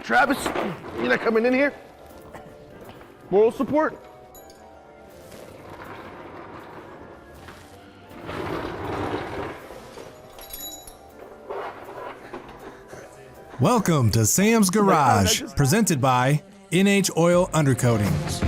Travis, you're not coming in here? Moral support? Welcome to Sam's Garage, presented by NHOU Undercoatings.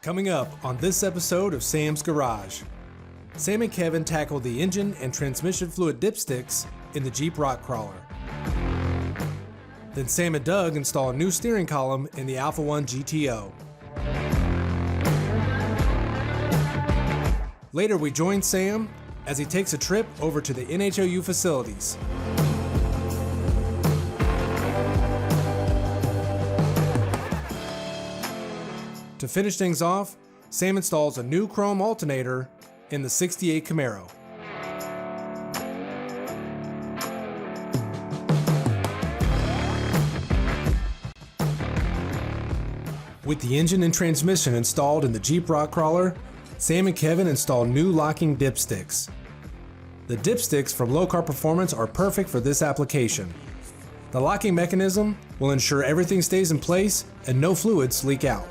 Coming up on this episode of Sam's Garage, Sam and Kevin tackle the engine and transmission fluid dipsticks in the Jeep rock crawler. Then Sam and Doug install a new steering column in the Alpha One GTO. Later we join Sam as he takes a trip over to the NHOU facilities. To finish things off, Sam installs a new chrome alternator in the '68 Camaro. With the engine and transmission installed in the Jeep rock crawler, Sam and Kevin install new locking dipsticks. The dipsticks from Low Car Performance are perfect for this application. The locking mechanism will ensure everything stays in place and no fluids leak out.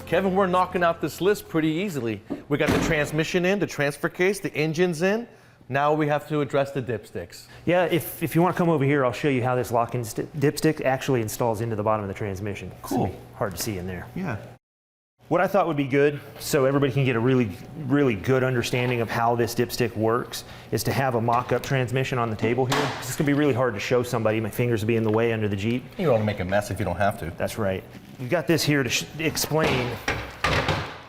Kevin, we're knocking out this list pretty easily. We got the transmission in, the transfer case, the engine's in. Now we have to address the dipsticks. Yeah, if you want to come over here, I'll show you how this locking dipstick actually installs into the bottom of the transmission. Cool. It's hard to see in there. Yeah. What I thought would be good, so everybody can get a really good understanding of how this dipstick works, is to have a mock-up transmission on the table here. It's going to be really hard to show somebody. My fingers will be in the way under the Jeep. You don't want to make a mess if you don't have to. That's right. We've got this here to explain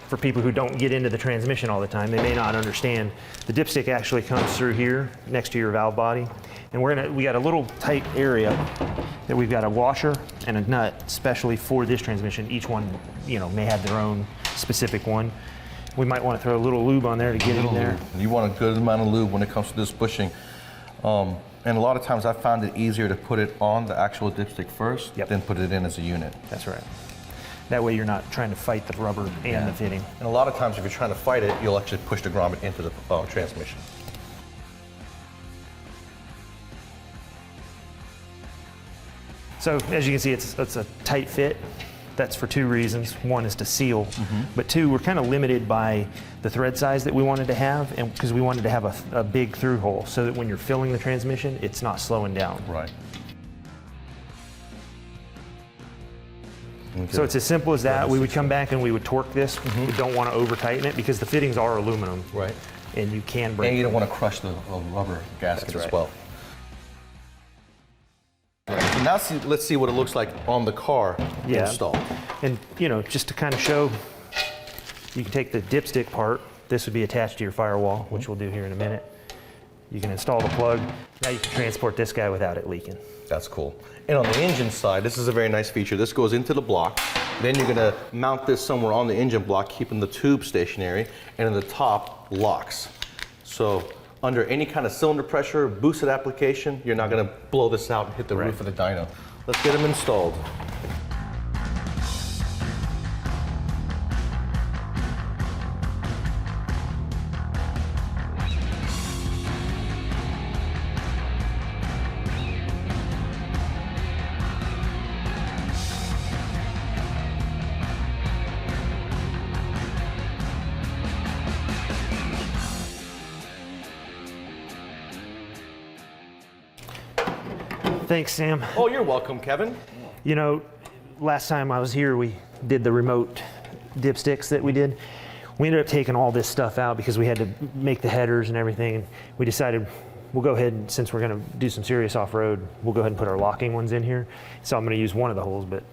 for people who don't get into the transmission all the time. They may not understand. The dipstick actually comes through here next to your valve body. And we got a little tight area that we've got a washer and a nut specially for this transmission. Each one, may have their own specific one. We might want to throw a little lube on there to get in there. You want a good amount of lube when it comes to this bushing. And a lot of times I found it easier to put it on the actual dipstick first than put it in as a unit. That's right. That way you're not trying to fight the rubber and the fitting. And a lot of times if you're trying to fight it, you'll actually push the grommet into the transmission. So as you can see, it's a tight fit. That's for two reasons. One is to seal, but two, we're kind of limited by the thread size that we wanted to have, and because we wanted to have a big through hole so that when you're filling the transmission, it's not slowing down. Right. Okay. So it's as simple as that. We would come back and we would torque this. We don't want to over tighten it because the fittings are aluminum. Right. And you can break And you don't want to crush the rubber gasket as well. Right. So now let's see what it looks like on the car installed. And just to kind of show, you can take the dipstick part. This would be attached to your firewall, which we'll do here in a minute. You can install the plug. Now you can transport this guy without it leaking. That's cool. And on the engine side, this is a very nice feature. This goes into the block. Then you're gonna mount this somewhere on the engine block, keeping the tube stationary, and then the top locks. So under any kind of cylinder pressure, boosted application, you're not gonna blow this out and hit the roof of the dyno. Let's get them installed. Thanks, Sam. Oh, you're welcome, Kevin. Last time I was here, we did the remote dipsticks that we did. We ended up taking all this stuff out because we had to make the headers and everything. We decided we'll go ahead, and since we're gonna do some serious off-road, we'll go ahead and put our locking ones in here. So I'm gonna use one of the holes, but.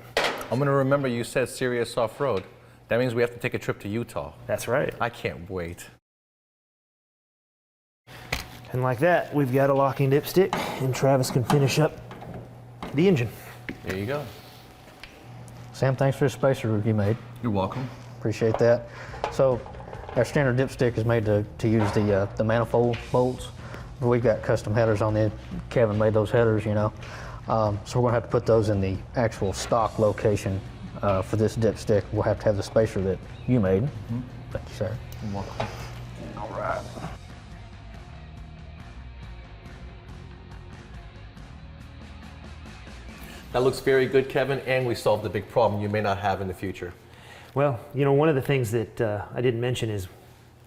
I'm gonna remember you said serious off-road. That means we have to take a trip to Utah. That's right. I can't wait. And like that, we've got a locking dipstick, and Travis can finish up the engine. There you go. Sam, thanks for the spacer you made. You're welcome. Appreciate that. So our standard dipstick is made to use the manifold bolts. We've got custom headers on it. Kevin made those headers, you know. So we're gonna have to put those in the actual stock location for this dipstick. We'll have to have the spacer that you made. Mm-hmm. Thank you, sir. You're welcome. All right. That looks very good, Kevin, and we solved a big problem you may not have in the future. Well, you know, one of the things that I didn't mention is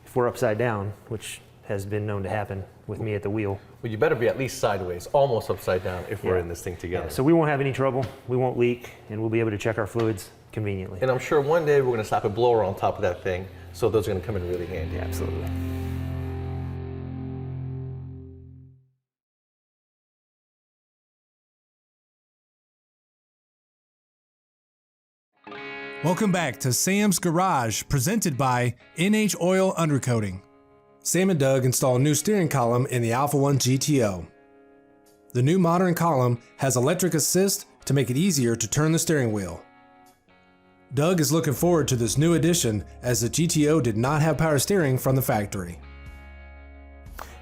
if we're upside down, which has been known to happen with me at the wheel. Well, you better be at least sideways, almost upside down, if we're in this thing together. Yeah, so we won't have any trouble, we won't leak, and we'll be able to check our fluids conveniently. And I'm sure one day we're going to slap a blower on top of that thing, so those are going to come in really handy. Yeah, absolutely. Welcome back to Sam's Garage, presented by NHOU Undercoating. Sam and Doug install a new steering column in the Alpha One GTO. The new modern column has electric assist to make it easier to turn the steering wheel. Doug is looking forward to this new addition as the GTO did not have power steering from the factory.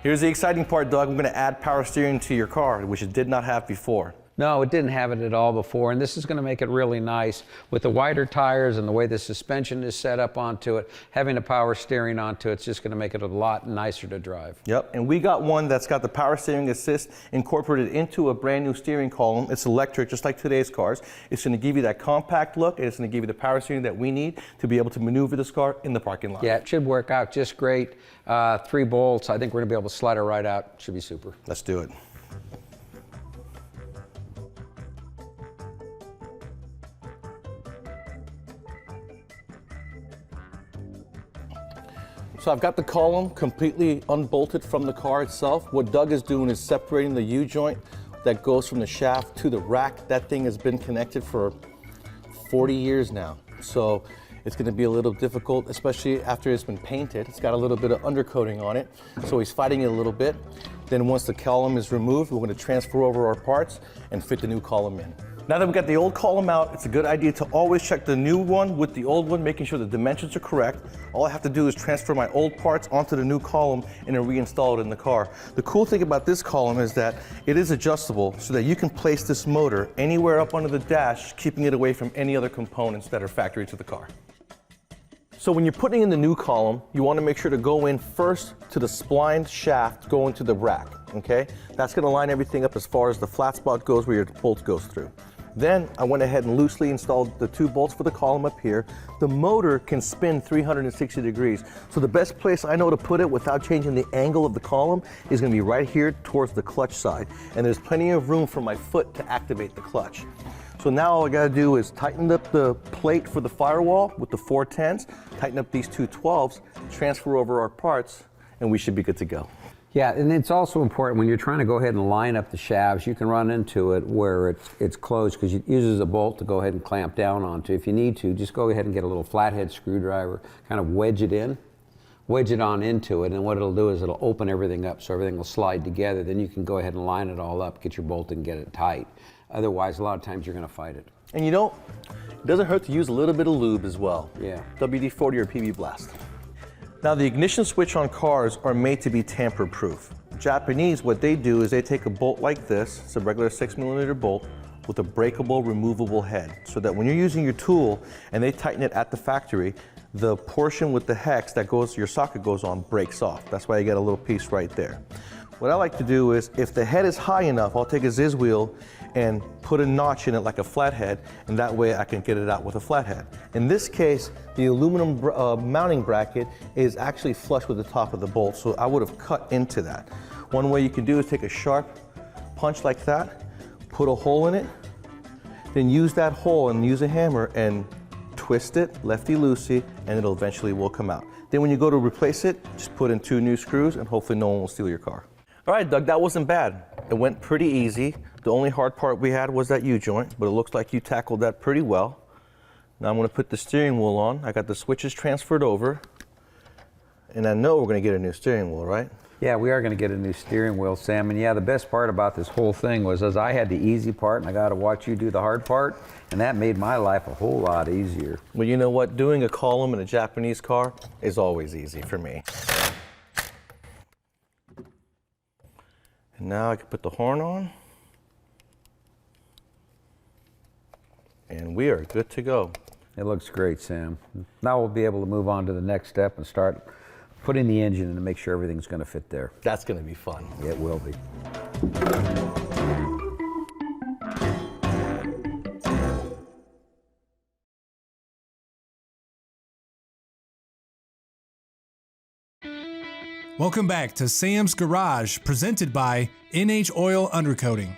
Here's the exciting part, Doug. We're going to add power steering to your car, which it did not have before. No, it didn't have it at all before, and this is going to make it really nice with the wider tires and the way the suspension is set up onto it. Having a power steering onto it's just going to make it a lot nicer to drive. Yep, and we got one that's got the power steering assist incorporated into a brand new steering column. It's electric, just like today's cars. It's going to give you that compact look, and it's going to give you the power steering that we need to be able to maneuver this car in the parking lot. Yeah, it should work out just great. 3 bolts. I think we're going to be able to slide it right out. Should be super. Let's do it. So I've got the column completely unbolted from the car itself. What Doug is doing is separating the U-joint that goes from the shaft to the rack. That thing has been connected for 40 years now. So it's going to be a little difficult, especially after it's been painted. It's got a little bit of undercoating on it, so he's fighting it a little bit. Then once the column is removed, we're going to transfer over our parts and fit the new column in. Now that we've got the old column out, it's a good idea to always check the new one with the old one, making sure the dimensions are correct. All I have to do is transfer my old parts onto the new column and then reinstall it in the car. The cool thing about this column is that it is adjustable so that you can place this motor anywhere up under the dash, keeping it away from any other components that are factory to the car. So when you're putting in the new column, you want to make sure to go in first to the splined shaft going to the rack, okay? That's going to line everything up as far as the flat spot goes where your bolt goes through. Then I went ahead and loosely installed the 2 bolts for the column up here. The motor can spin 360 degrees. So the best place I know to put it without changing the angle of the column is going to be right here towards the clutch side. And there's plenty of room for my foot to activate the clutch. So now all I got to do is tighten up the plate for the firewall with the 410s, tighten up these 2 12s, transfer over our parts, and we should be good to go. Yeah, and it's also important when you're trying to go ahead and line up the shafts, you can run into it where it's closed because it uses a bolt to go ahead and clamp down onto. If you need to, just go ahead and get a little flathead screwdriver, kind of wedge it on into it, and what it'll do is it'll open everything up so everything will slide together. Then you can go ahead and line it all up, get your bolt and get it tight. Otherwise, a lot of times you're going to fight it. And you know, it doesn't hurt to use a little bit of lube as well. Yeah. WD-40 or PB Blast. Now the ignition switch on cars are made to be tamper proof. Japanese, what they do is they take a bolt like this, it's a regular 6mm bolt with a breakable, removable head, so that when you're using your tool and they tighten it at the factory, the portion with the hex that goes, your socket goes on, breaks off. That's why you get a little piece right there. What I like to do is, if the head is high enough, I'll take a Ziz wheel and put a notch in it like a flathead, and that way I can get it out with a flathead. In this case, the aluminum mounting bracket is actually flush with the top of the bolt, so I would have cut into that. One way you can do is take a sharp punch like that, put a hole in it, then use that hole and use a hammer and twist it, lefty-loosey, and it'll eventually will come out. Then when you go to replace it, just put in 2 new screws and hopefully no one will steal your car. All right, Doug, that wasn't bad. It went pretty easy. The only hard part we had was that U-joint, but it looks like you tackled that pretty well. Now I'm going to put the steering wheel on. I got the switches transferred over, and I know we're going to get a new steering wheel, right? Yeah, we are going to get a new steering wheel, Sam. And yeah, the best part about this whole thing was as I had the easy part and I got to watch you do the hard part, and that made my life a whole lot easier. Well, you know what? Doing a column in a Japanese car is always easy for me. And now I can put the horn on. And we are good to go. It looks great, Sam. Now we'll be able to move on to the next step and start putting the engine in to make sure everything's going to fit there. That's going to be fun. It will be. Welcome back to Sam's Garage, presented by NHOU Undercoating.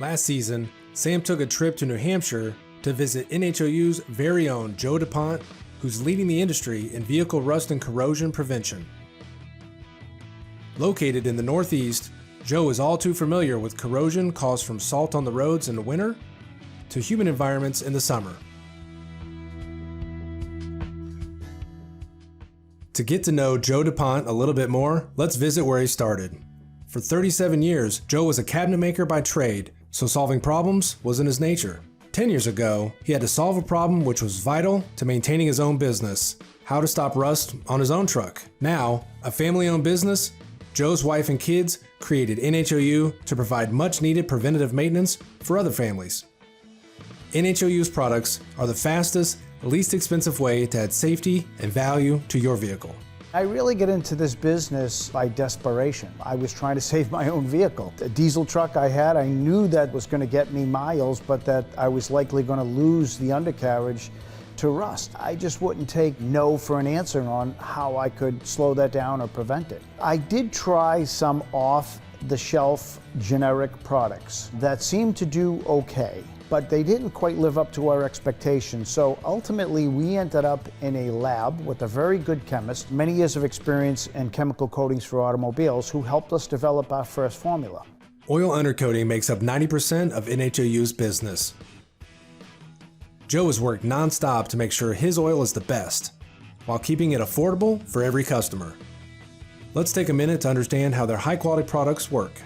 Last season, Sam took a trip to New Hampshire to visit NHOU's very own Joe DuPont, who's leading the industry in vehicle rust and corrosion prevention. Located in the Northeast, Joe is all too familiar with corrosion caused from salt on the roads in the winter to humid environments in the summer. To get to know Joe DuPont a little bit more, let's visit where he started. For 37 years, Joe was a cabinet maker by trade, so solving problems was in his nature. 10 years ago, he had to solve a problem which was vital to maintaining his own business: how to stop rust on his own truck. Now, a family-owned business, Joe's wife and kids created NHOU to provide much-needed preventative maintenance for other families. NHOU's products are the fastest, least expensive way to add safety and value to your vehicle. I really get into this business by desperation. I was trying to save my own vehicle. The diesel truck I had, I knew that was going to get me miles, but that I was likely going to lose the undercarriage to rust. I just wouldn't take no for an answer on how I could slow that down or prevent it. I did try some off-the-shelf generic products that seemed to do okay, but they didn't quite live up to our expectations. So ultimately, we ended up in a lab with a very good chemist, many years of experience in chemical coatings for automobiles, who helped us develop our first formula. Oil undercoating makes up 90% of NHOU's business. Joe has worked non-stop to make sure his oil is the best, while keeping it affordable for every customer. Let's take a minute to understand how their high-quality products work.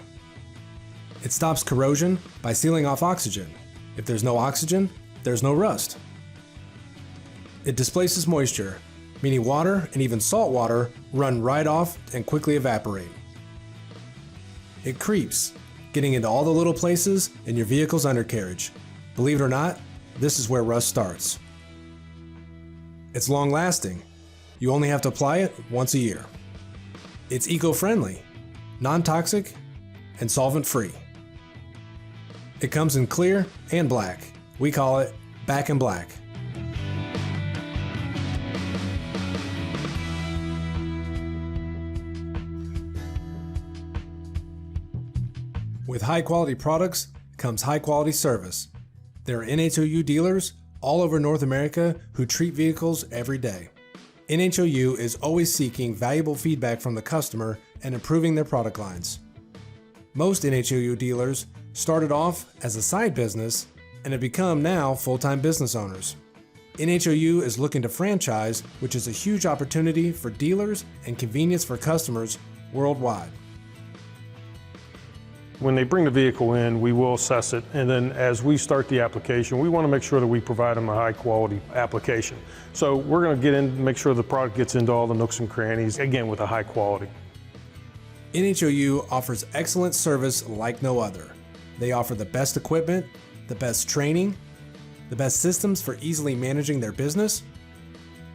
It stops corrosion by sealing off oxygen. If there's no oxygen, there's no rust. It displaces moisture, meaning water and even salt water run right off and quickly evaporate. It creeps, getting into all the little places in your vehicle's undercarriage. Believe it or not, this is where rust starts. It's long-lasting. You only have to apply it once a year. It's eco-friendly, non-toxic, and solvent-free. It comes in clear and black. We call it Back in Black. With high-quality products comes high-quality service. There are NHOU dealers all over North America who treat vehicles every day. NHOU is always seeking valuable feedback from the customer and improving their product lines. Most NHOU dealers started off as a side business and have become now full-time business owners. NHOU is looking to franchise, which is a huge opportunity for dealers and convenience for customers worldwide. When they bring the vehicle in, we will assess it, and then as we start the application, we want to make sure that we provide them a high-quality application. So we're going to get in, make sure the product gets into all the nooks and crannies, again with a high quality. NHOU offers excellent service like no other. They offer the best equipment, the best training, the best systems for easily managing their business,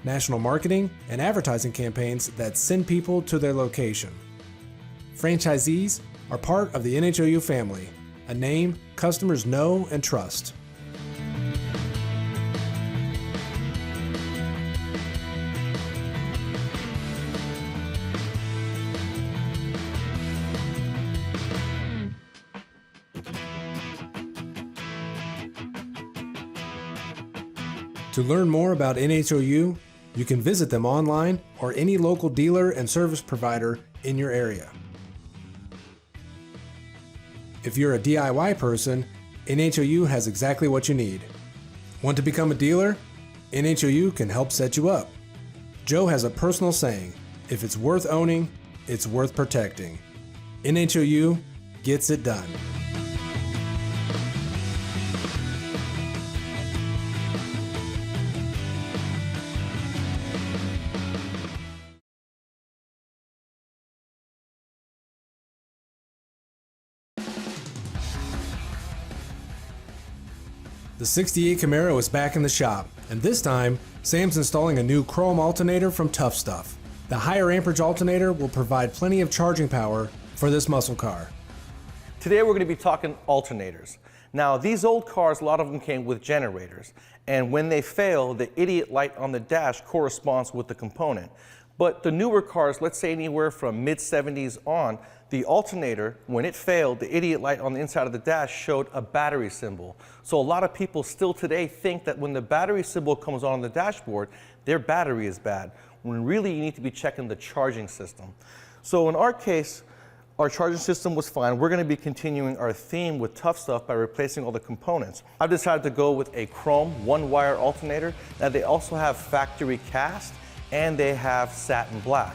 national marketing and advertising campaigns that send people to their location. Franchisees are part of the NHOU family, a name customers know and trust. To learn more about NHOU, you can visit them online or any local dealer and service provider in your area. If you're a DIY person, NHOU has exactly what you need. Want to become a dealer? NHOU can help set you up. Joe has a personal saying, if it's worth owning, it's worth protecting. NHOU gets it done. The 68 Camaro is back in the shop, and this time, Sam's installing a new chrome alternator from Tough Stuff. The higher amperage alternator will provide plenty of charging power for this muscle car. Today we're going to be talking alternators. Now these old cars, a lot of them came with generators, and when they fail, the idiot light on the dash corresponds with the component. But the newer cars, let's say anywhere from mid-70s on, the alternator, when it failed, the idiot light on the inside of the dash showed a battery symbol. So a lot of people still today think that when the battery symbol comes on the dashboard, their battery is bad, when really you need to be checking the charging system. So in our case, our charging system was fine. We're going to be continuing our theme with Tough Stuff by replacing all the components. I've decided to go with a chrome one-wire alternator. Now they also have factory cast, and they have satin black.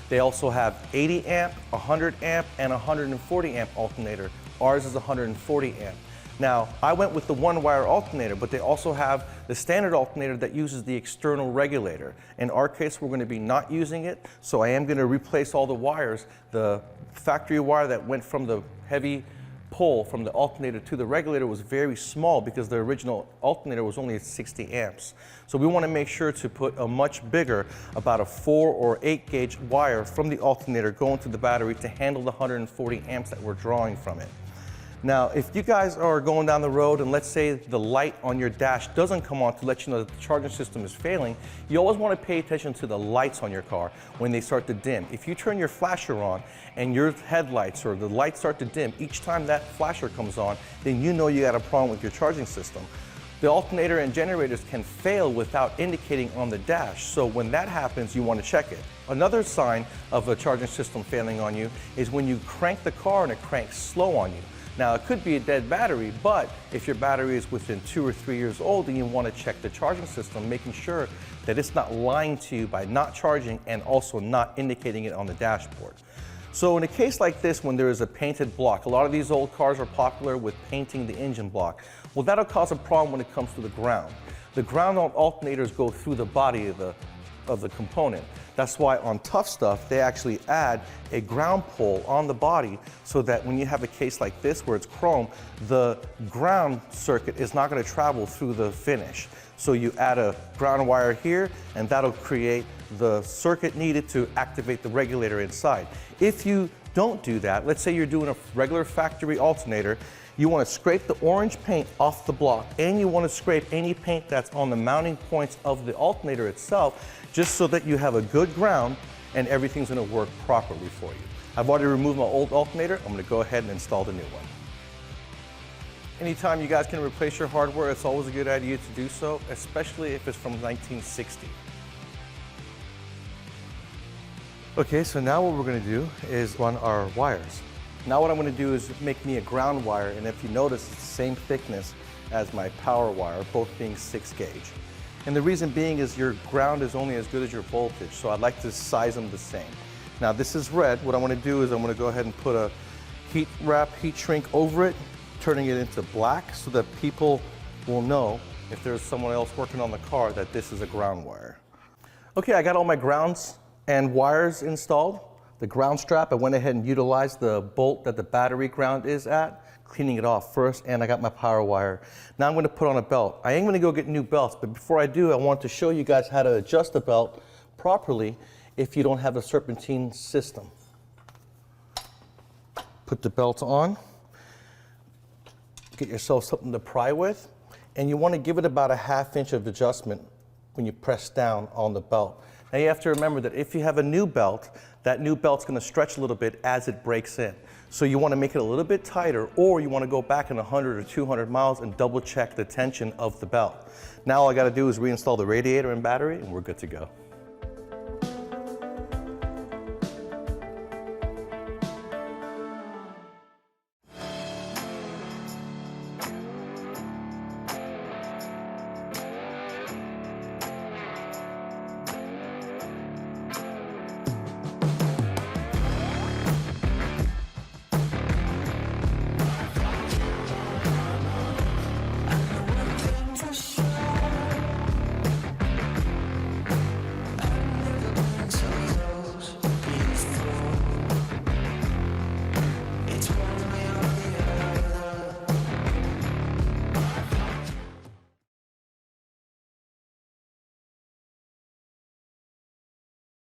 They also have 80 amp, 100 amp, and 140 amp alternator. Ours is 140 amp. Now, I went with the one-wire alternator, but they also have the standard alternator that uses the external regulator. In our case, we're going to be not using it, so I am going to replace all the wires. The factory wire that went from the heavy pull from the alternator to the regulator was very small because the original alternator was only 60 amps. So we want to make sure to put a much bigger, about a 4 or 8 gauge wire from the alternator going to the battery to handle the 140 amps that we're drawing from it. Now, if you guys are going down the road and let's say the light on your dash doesn't come on to let you know that the charging system is failing, you always want to pay attention to the lights on your car when they start to dim. If you turn your flasher on and your headlights or the lights start to dim each time that flasher comes on, then you know you got a problem with your charging system. The alternator and generators can fail without indicating on the dash, so when that happens, you want to check it. Another sign of a charging system failing on you is when you crank the car and it cranks slow on you. Now, it could be a dead battery, but if your battery is within 2 or 3 years old, then you want to check the charging system, making sure that it's not lying to you by not charging and also not indicating it on the dashboard. So in a case like this, when there is a painted block, a lot of these old cars are popular with painting the engine block. Well, that'll cause a problem when it comes to the ground. The ground alternators go through the body of the component. That's why on Tough Stuff, they actually add a ground pole on the body so that when you have a case like this where it's chrome, the ground circuit is not going to travel through the finish. So you add a ground wire here and that'll create the circuit needed to activate the regulator inside. If you don't do that, let's say you're doing a regular factory alternator, you want to scrape the orange paint off the block and you want to scrape any paint that's on the mounting points of the alternator itself, just so that you have a good ground and everything's going to work properly for you. I've already removed my old alternator. I'm going to go ahead and install the new one. Anytime you guys can replace your hardware, it's always a good idea to do so, especially if it's from 1960. Okay, so now what we're going to do is run our wires. Now what I'm going to do is make me a ground wire, and if you notice, it's the same thickness as my power wire, both being 6 gauge. And the reason being is your ground is only as good as your voltage, so I'd like to size them the same. Now this is red. What I want to do is I'm going to go ahead and put a heat shrink over it, turning it into black so that people will know if there's someone else working on the car that this is a ground wire. Okay, I got all my grounds and wires installed. The ground strap, I went ahead and utilized the bolt that the battery ground is at, cleaning it off first, and I got my power wire. Now I'm going to put on a belt. I am going to go get new belts, but before I do, I want to show you guys how to adjust the belt properly if you don't have a serpentine system. Put the belt on, get yourself something to pry with, and you want to give it about a 1/2 inch of adjustment when you press down on the belt. Now you have to remember that if you have a new belt, that new belt's going to stretch a little bit as it breaks in. So you want to make it a little bit tighter, or you want to go back in 100 or 200 miles and double check the tension of the belt. Now all I got to do is reinstall the radiator and battery, and we're good to go.